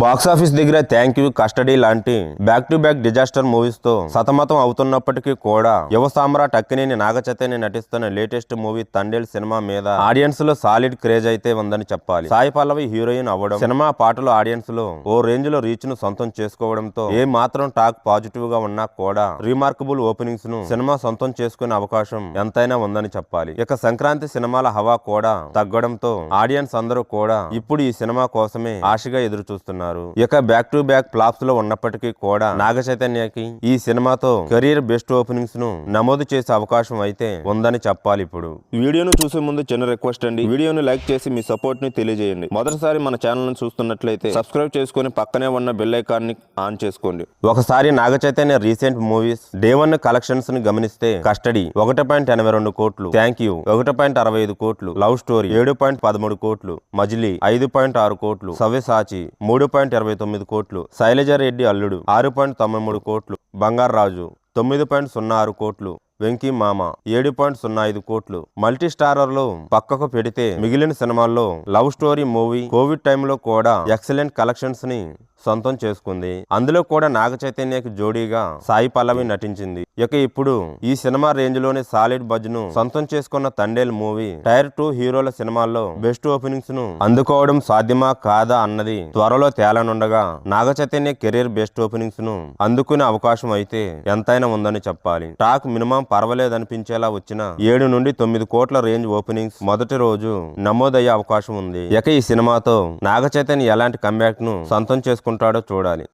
Box office దగ్గర thank you, custody లాంటి back to back disaster movies తో సతమతం అవుతున్నప్పటికీ కూడా యువ సామ్రాట్ అక్కినేని నాగచైతన్య నటిస్తున్న లేటెస్ట్ మూవీ తండేల్ సినిమా మీద ఆడియన్స్ లో సాలిడ్ క్రేజ్ అయితే ఉందని చెప్పాలి. సాయి పల్లవి హీరోయిన్ అవ్వడం, సినిమా పాటలు ఆడియన్స్ లో ఓ రేంజ్ లో రీచ్ ను సొంతం చేసుకోవడంతో ఏ మాత్రం టాక్ పాజిటివ్ గా ఉన్నా కూడా రిమార్కబుల్ ఓపెనింగ్స్ ను సినిమా సొంతం చేసుకునే అవకాశం ఎంతైనా ఉందని చెప్పాలి. ఇక సంక్రాంతి సినిమాల హవా కూడా తగ్గడంతో ఆడియన్స్ అందరూ కూడా ఇప్పుడు ఈ సినిమా కోసమే ఆశగా ఎదురు చూస్తున్నారు. ఇక బ్యాక్ టు బ్యాక్ ఫ్లాప్స్ లో ఉన్నప్పటికీ కూడా నాగ చైతన్యకి ఈ సినిమాతో కెరీర్ బెస్ట్ ఓపెనింగ్స్ ను నమోదు చేసే అవకాశం అయితే ఉందని చెప్పాలి. ఇప్పుడు వీడియోను చూసే ముందు చిన్న రిక్వెస్ట్ అండి, వీడియోను లైక్ చేసి మీ సపోర్ట్ ని తెలియజేయండి. మొదటిసారి మన ఛానల్ ను చూస్తున్నట్లయితే సబ్స్క్రైబ్ చేసుకుని పక్కనే ఉన్న బెల్ ఐకాన్ ని ఆన్ చేసుకోండి. ఒకసారి Naga Chaitanya recent movies day 1 collections ని గమనిస్తే కస్టడీ 1.82 కోట్లు, థ్యాంక్ యూ 1.65 కోట్లు, లవ్ స్టోరీ 7.13 కోట్లు, మజిలీ 5.6 కోట్లు, సవ్యసాచి 3.29 కోట్లు, శైలజారెడ్డి అల్లుడు 6.93 కోట్లు, బంగారాజు 9.06 కోట్లు, వెంకీ మామ 7.05 కోట్లు. మల్టీ స్టారర్ లో పక్కకు పెడితే మిగిలిన సినిమాల్లో లవ్ స్టోరీ మూవీ కోవిడ్ టైంలో కూడా ఎక్సలెంట్ కలెక్షన్స్ ని సొంతం చేసుకుంది. అందులో కూడా నాగ చైతన్యకి జోడీగా సాయి పల్లవి నటించింది. ఇక ఇప్పుడు ఈ సినిమా రేంజ్ లోని సాలిడ్ బజ్ ను సొంతం చేసుకున్న తండేల్ మూవీ టైర్ 2 హీరోల సినిమాల్లో బెస్ట్ ఓపెనింగ్స్ ను అందుకోవడం సాధ్యమా కాదా అన్నది త్వరలో తేలనుండగా Naga Chaitanya career best openings ను అందుకునే అవకాశం అయితే ఎంతైనా ఉందని చెప్పాలి. టాక్ మినిమం పర్వాలేదనిపించేలా వచ్చిన 7 నుండి 9 కోట్ల రేంజ్ ఓపెనింగ్స్ మొదటి రోజు నమోదయ్యే అవకాశం ఉంది. ఇక ఈ సినిమాతో నాగ చైతన్య ఎలాంటి కంబ్యాక్ ను సొంతం చేసుకుంటాడో చూడాలి.